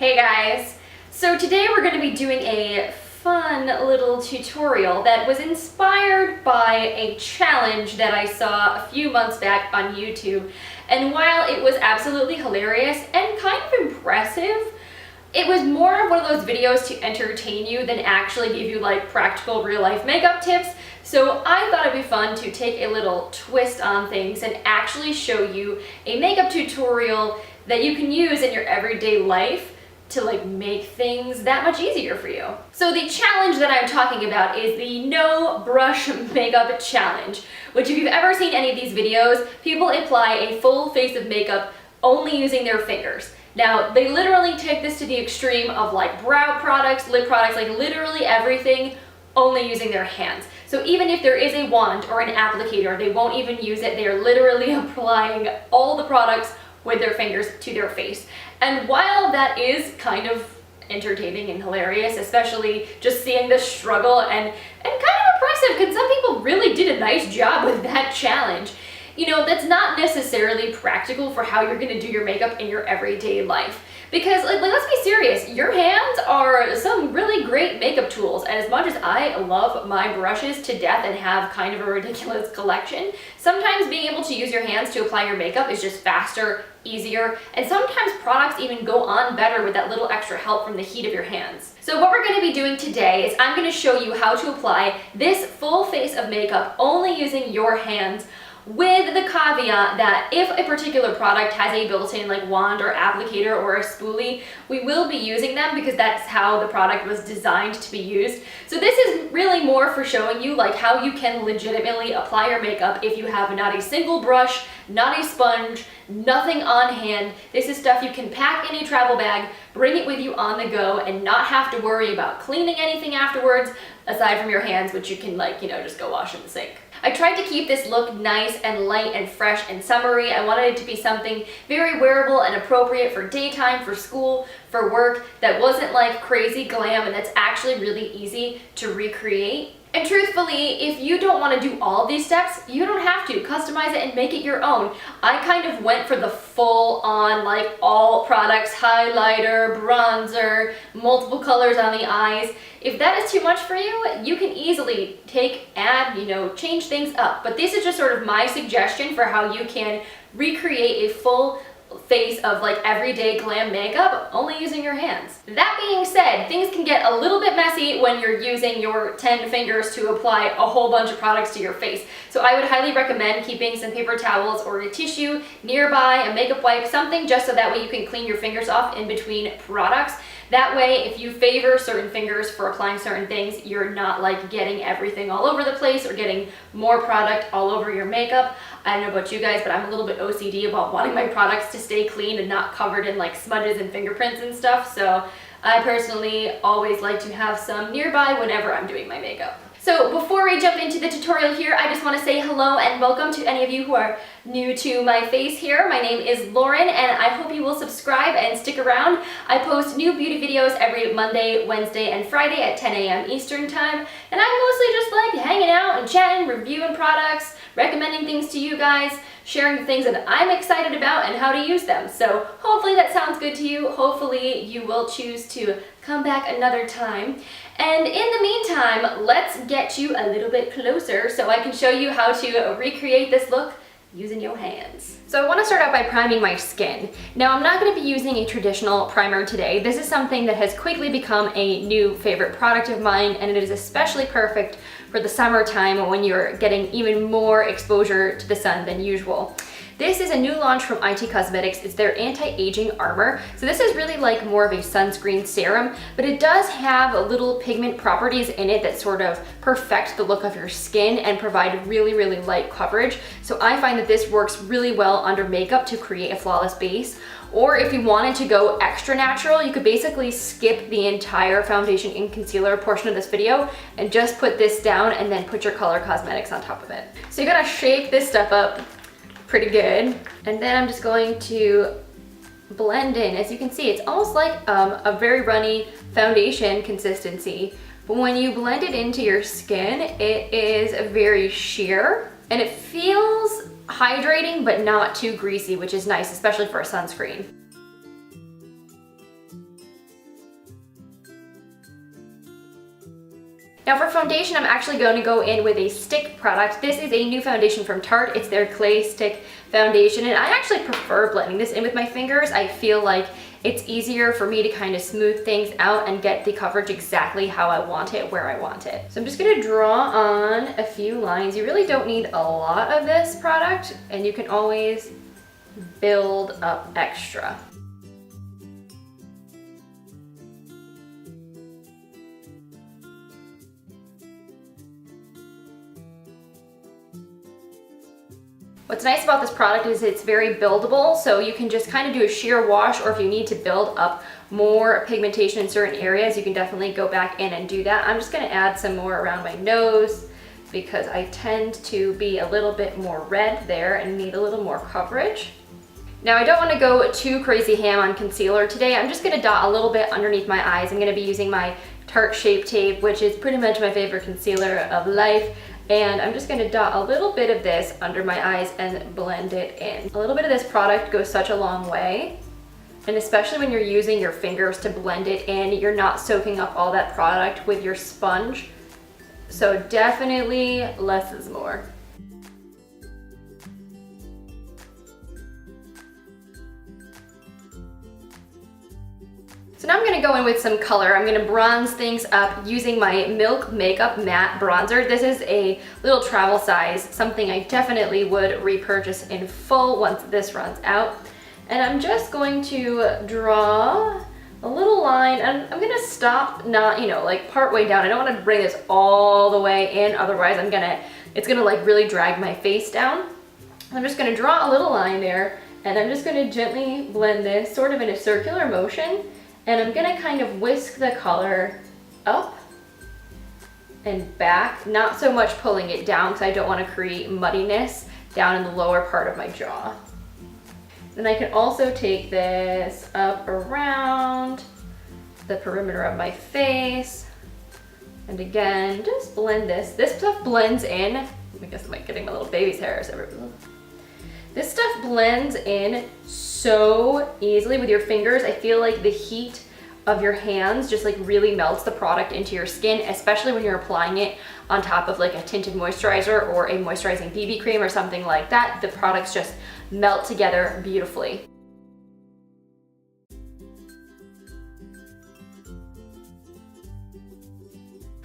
Hey guys! So today we're going to be doing a fun little tutorial that was inspired by a challenge that I saw a few months back on YouTube. And while it was absolutely hilarious and kind of impressive, it was more of one of those videos to entertain you than actually give you like practical real life makeup tips. So I thought it'd be fun to take a little twist on things and actually show you a makeup tutorial that you can use in your everyday life to like make things that much easier for you. So the challenge that I'm talking about is the no brush makeup challenge, which if you've ever seen any of these videos, people apply a full face of makeup only using their fingers. Now, they literally take this to the extreme of like brow products, lip products, like literally everything only using their hands. So even if there is a wand or an applicator, they won't even use it. They are literally applying all the products with their fingers to their face. And while that is kind of entertaining and hilarious, especially just seeing the struggle and kind of impressive, because some people really did a nice job with that challenge, you know, that's not necessarily practical for how you're gonna do your makeup in your everyday life. Because like let's be serious, your hands are some really great makeup tools, and as much as I love my brushes to death and have kind of a ridiculous collection, sometimes being able to use your hands to apply your makeup is just faster, easier, and sometimes products even go on better with that little extra help from the heat of your hands. So what we're going to be doing today is I'm going to show you how to apply this full face of makeup only using your hands, with the caveat that if a particular product has a built-in like wand or applicator or a spoolie, we will be using them because that's how the product was designed to be used. So this is really more for showing you like how you can legitimately apply your makeup if you have not a single brush, not a sponge, nothing on hand. This is stuff you can pack in a travel bag, bring it with you on the go, and not have to worry about cleaning anything afterwards aside from your hands, which you can like, you know, just go wash in the sink. I tried to keep this look nice and light and fresh and summery. I wanted it to be something very wearable and appropriate for daytime, for school, for work, that wasn't like crazy glam and that's actually really easy to recreate. And truthfully, if you don't want to do all of these steps, you don't have to. Customize it and make it your own. I kind of went for the full-on, like, all products, highlighter, bronzer, multiple colors on the eyes. If that is too much for you, you can easily add, you know, change things up. But this is just sort of my suggestion for how you can recreate a full face of like everyday glam makeup only using your hands. That being said, things can get a little bit messy when you're using your 10 fingers to apply a whole bunch of products to your face. So I would highly recommend keeping some paper towels or a tissue nearby, a makeup wipe, something just so that way you can clean your fingers off in between products. That way, if you favor certain fingers for applying certain things, you're not like getting everything all over the place or getting more product all over your makeup. I don't know about you guys, but I'm a little bit OCD about wanting my products to stay clean and not covered in like smudges and fingerprints and stuff. So I personally always like to have some nearby whenever I'm doing my makeup. So before we jump into the tutorial here, I just want to say hello and welcome to any of you who are new to my face here. My name is Lauren and I hope you will subscribe and stick around. I post new beauty videos every Monday, Wednesday, and Friday at 10 a.m. Eastern time. And I mostly just like hanging out and chatting, reviewing products, recommending things to you guys, sharing the things that I'm excited about and how to use them. So hopefully that sounds good to you. Hopefully you will choose to come back another time. And in the meantime, let's get you a little bit closer so I can show you how to recreate this look using your hands. So I want to start out by priming my skin. Now I'm not going to be using a traditional primer today. This is something that has quickly become a new favorite product of mine, and it is especially perfect for the summertime when you're getting even more exposure to the sun than usual. This is a new launch from IT Cosmetics. It's their anti-aging Armour. So this is really like more of a sunscreen serum, but it does have little pigment properties in it that sort of perfect the look of your skin and provide really, really light coverage. So I find that this works really well under makeup to create a flawless base. Or if you wanted to go extra natural, you could basically skip the entire foundation and concealer portion of this video and just put this down and then put your color cosmetics on top of it. So you're gonna shake this stuff up pretty good. And then I'm just going to blend in. As you can see, it's almost like a very runny foundation consistency. But when you blend it into your skin, it is very sheer and it feels hydrating but not too greasy, which is nice, especially for a sunscreen. Now for foundation, I'm actually going to go in with a stick product. This is a new foundation from Tarte. It's their clay stick foundation, and I actually prefer blending this in with my fingers. I feel like it's easier for me to kind of smooth things out and get the coverage exactly how I want it, where I want it. So I'm just gonna draw on a few lines. You really don't need a lot of this product, and you can always build up extra. What's nice about this product is it's very buildable, so you can just kind of do a sheer wash, or if you need to build up more pigmentation in certain areas, you can definitely go back in and do that. I'm just going to add some more around my nose because I tend to be a little bit more red there and need a little more coverage. Now I don't want to go too crazy ham on concealer today. I'm just going to dot a little bit underneath my eyes. I'm going to be using my Tarte Shape Tape, which is pretty much my favorite concealer of life. And I'm just going to dot a little bit of this under my eyes and blend it in. A little bit of this product goes such a long way. And especially when you're using your fingers to blend it in, you're not soaking up all that product with your sponge. So definitely less is more. So now I'm going to go in with some color. I'm going to bronze things up using my Milk Makeup Matte Bronzer. This is a little travel size, something I definitely would repurchase in full once this runs out. And I'm just going to draw a little line, and I'm going to stop not, like part way down. I don't want to bring this all the way in, otherwise it's going to like really drag my face down. I'm just going to draw a little line there, and I'm just going to gently blend this sort of in a circular motion. And I'm gonna kind of whisk the color up and back, not so much pulling it down because I don't want to create muddiness down in the lower part of my jaw. Then I can also take this up around the perimeter of my face. And again, just blend this. This stuff blends in. I guess I'm like getting my little baby's hairs everywhere. This stuff blends in so easily with your fingers. I feel like the heat of your hands just like really melts the product into your skin, especially when you're applying it on top of like a tinted moisturizer or a moisturizing BB cream or something like that. The products just melt together beautifully.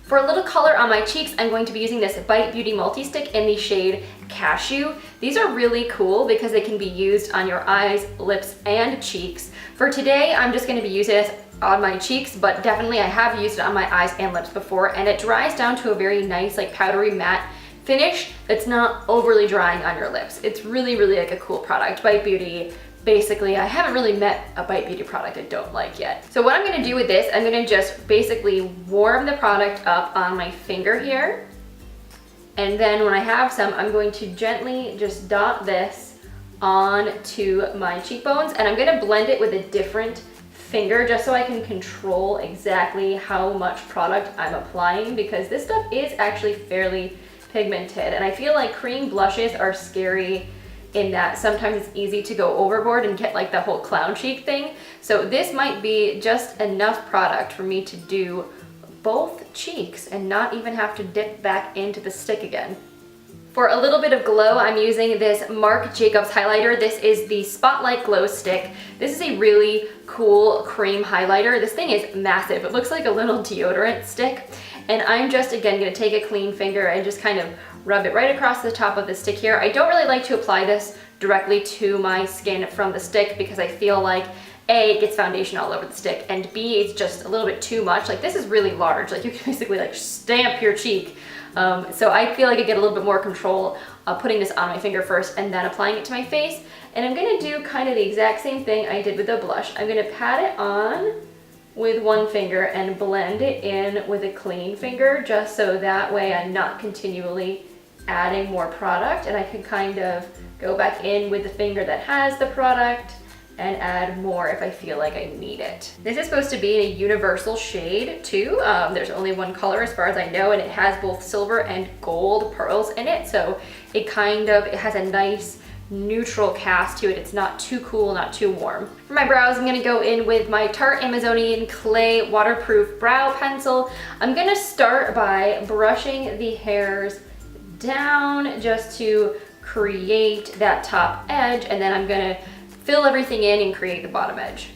For a little color on my cheeks, I'm going to be using this Bite Beauty Multistick in the shade Cashew. These are really cool because they can be used on your eyes, lips, and cheeks. For today, I'm just going to be using this on my cheeks, but definitely I have used it on my eyes and lips before, and it dries down to a very nice like powdery matte finish that's not overly drying on your lips. It's really, really like a cool product. Bite Beauty. Basically, I haven't really met a Bite Beauty product I don't like yet. So what I'm gonna do with this, I'm gonna just basically warm the product up on my finger here. And then when I have some, I'm going to gently just dot this onto my cheekbones, and I'm gonna blend it with a different finger just so I can control exactly how much product I'm applying, because this stuff is actually fairly pigmented. And I feel like cream blushes are scary in that sometimes it's easy to go overboard and get like the whole clown cheek thing. So this might be just enough product for me to do both cheeks and not even have to dip back into the stick again. For a little bit of glow, I'm using this Marc Jacobs highlighter. This is the Spotlight Glow Stick. This is a really cool cream highlighter. This thing is massive. It looks like a little deodorant stick. And I'm just, again, gonna take a clean finger and just kind of rub it right across the top of the stick here. I don't really like to apply this directly to my skin from the stick because I feel like A, it gets foundation all over the stick, and B, it's just a little bit too much. Like this is really large. Like you can basically like stamp your cheek. So I feel like I get a little bit more control putting this on my finger first and then applying it to my face. And I'm gonna do kind of the exact same thing I did with the blush. I'm gonna pat it on with one finger and blend it in with a clean finger, just so that way I'm not continually adding more product, and I can kind of go back in with the finger that has the product and add more if I feel like I need it. This is supposed to be a universal shade too. There's only one color as far as I know, and it has both silver and gold pearls in it, so it has a nice neutral cast to it. It's not too cool, not too warm. For my brows, I'm gonna go in with my Tarte Amazonian Clay Waterproof Brow Pencil. I'm gonna start by brushing the hairs down just to create that top edge, and then I'm gonna fill everything in and create the bottom edge.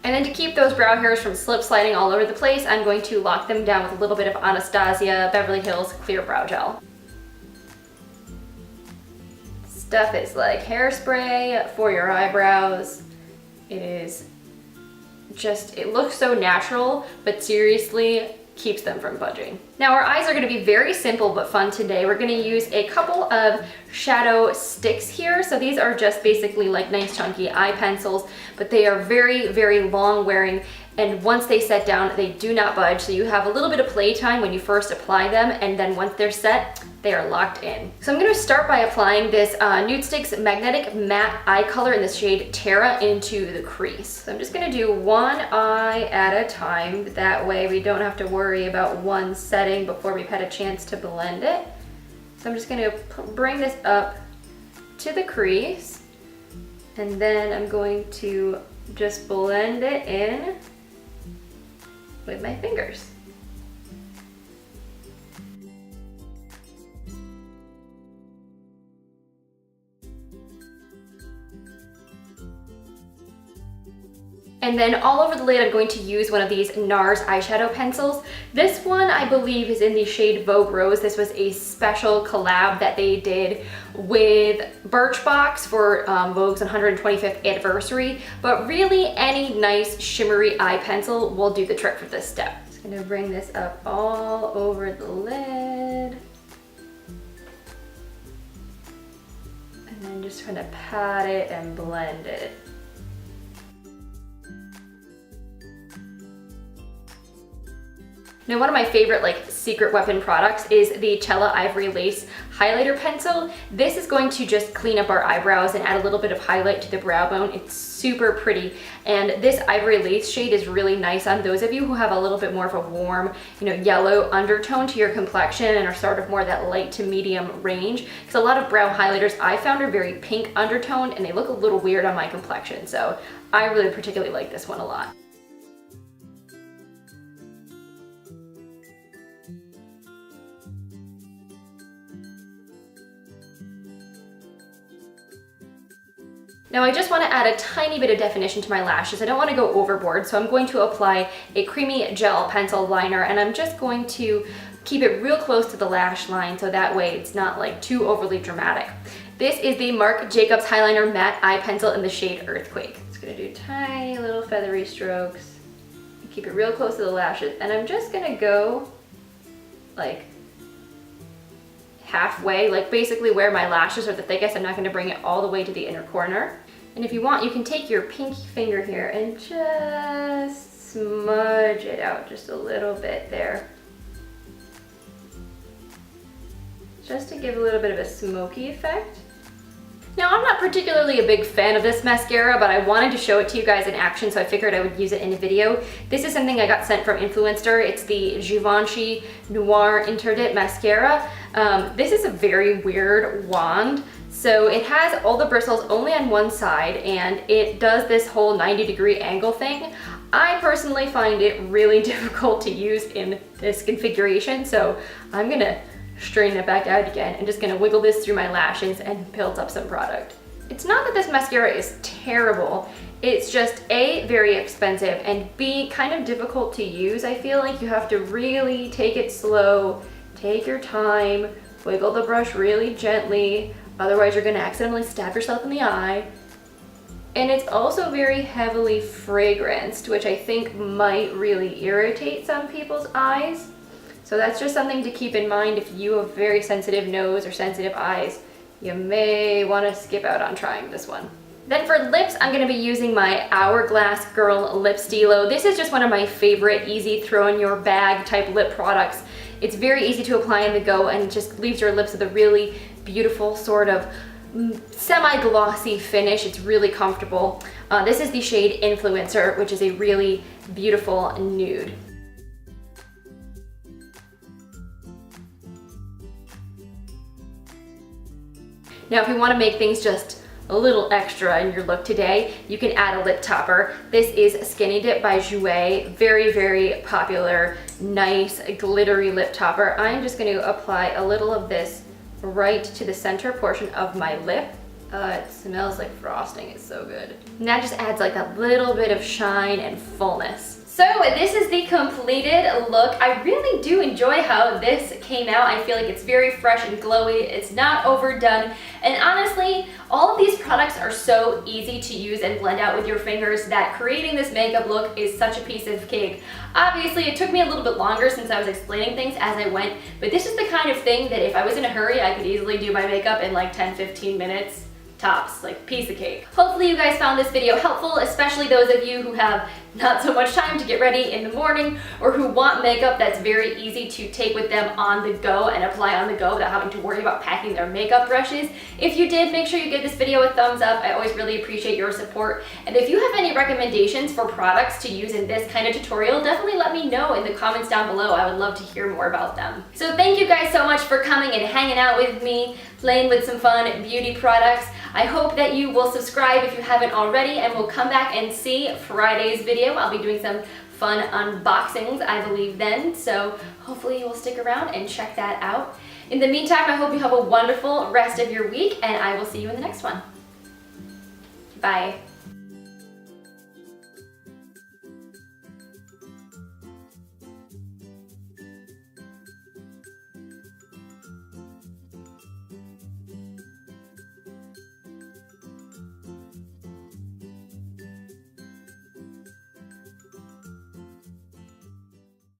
And then to keep those brow hairs from slip sliding all over the place, I'm going to lock them down with a little bit of Anastasia Beverly Hills Clear Brow Gel. Stuff is like hairspray for your eyebrows. It is just, it looks so natural, but seriously, keeps them from budging. Now our eyes are going to be very simple but fun today. We're going to use a couple of shadow sticks here. So these are just basically like nice chunky eye pencils, but they are very, very long wearing, and once they set down, they do not budge. So you have a little bit of playtime when you first apply them, and then once they're set, they are locked in. So I'm going to start by applying this Nudestix Magnetic Matte Eye Color in the shade Terra into the crease. So I'm just going to do one eye at a time. That way we don't have to worry about one setting before we've had a chance to blend it. So I'm just going to bring this up to the crease, and then I'm going to just blend it in with my fingers. And then all over the lid, I'm going to use one of these NARS eyeshadow pencils. This one, I believe, is in the shade Vogue Rose. This was a special collab that they did with Birchbox for Vogue's 125th anniversary. But really, any nice shimmery eye pencil will do the trick for this step. Just gonna bring this up all over the lid. And then just kind of pat it and blend it. Now, one of my favorite like secret weapon products is the Chella Ivory Lace Highlighter Pencil. This is going to just clean up our eyebrows and add a little bit of highlight to the brow bone. It's super pretty, and this Ivory Lace shade is really nice on those of you who have a little bit more of a warm, yellow undertone to your complexion and are sort of more that light to medium range. Because a lot of brow highlighters I found are very pink undertoned and they look a little weird on my complexion. So I really particularly like this one a lot. Now I just want to add a tiny bit of definition to my lashes. I don't want to go overboard, so I'm going to apply a creamy gel pencil liner, and I'm just going to keep it real close to the lash line so that way it's not like too overly dramatic. This is the Marc Jacobs Highliner Matte Eye Pencil in the shade Earthquake. Just gonna do tiny little feathery strokes. Keep it real close to the lashes, and I'm just gonna go like halfway, like basically where my lashes are the thickest. I'm not going to bring it all the way to the inner corner. And if you want, you can take your pinky finger here and just smudge it out just a little bit there. Just to give a little bit of a smoky effect. Now, I'm not particularly a big fan of this mascara, but I wanted to show it to you guys in action, so I figured I would use it in a video. This is something I got sent from Influencer. It's the Givenchy Noir Interdit Mascara. This is a very weird wand. So it has all the bristles only on one side, and it does this whole 90-degree angle thing. I personally find it really difficult to use in this configuration, so I'm gonna straighten it back out again and just gonna wiggle this through my lashes and build up some product. It's not that this mascara is terrible, it's just A, very expensive, and B, kind of difficult to use. I feel like you have to really take it slow, take your time, wiggle the brush really gently, otherwise you're gonna accidentally stab yourself in the eye. And it's also very heavily fragranced, which I think might really irritate some people's eyes. So that's just something to keep in mind if you have very sensitive nose or sensitive eyes. You may want to skip out on trying this one. Then for lips, I'm going to be using my Hourglass Girl Lip Stylo. This is just one of my favorite easy throw in your bag type lip products. It's very easy to apply on the go and just leaves your lips with a really beautiful sort of semi-glossy finish. It's really comfortable. This is the shade Influencer, which is a really beautiful nude. Now, if you want to make things just a little extra in your look today, you can add a lip topper. This is Skinny Dip by Jouer. Very, very popular, nice, glittery lip topper. I'm just going to apply a little of this right to the center portion of my lip. It smells like frosting. It's so good. And that just adds like that little bit of shine and fullness. So this is the completed look. I really do enjoy how this came out. I feel like it's very fresh and glowy. It's not overdone. And honestly, all of these products are so easy to use and blend out with your fingers that creating this makeup look is such a piece of cake. Obviously, it took me a little bit longer since I was explaining things as I went, but this is the kind of thing that if I was in a hurry, I could easily do my makeup in like 10-15 minutes. Tops, like piece of cake. Hopefully you guys found this video helpful, especially those of you who have not so much time to get ready in the morning or who want makeup that's very easy to take with them on the go and apply on the go without having to worry about packing their makeup brushes. If you did, make sure you give this video a thumbs up. I always really appreciate your support. And if you have any recommendations for products to use in this kind of tutorial, definitely let me know in the comments down below. I would love to hear more about them. So thank you guys so much for coming and hanging out with me, playing with some fun beauty products. I hope that you will subscribe if you haven't already, and we'll come back and see Friday's video. I'll be doing some fun unboxings, I believe, then, so hopefully you will stick around and check that out. In the meantime, I hope you have a wonderful rest of your week, and I will see you in the next one. Bye.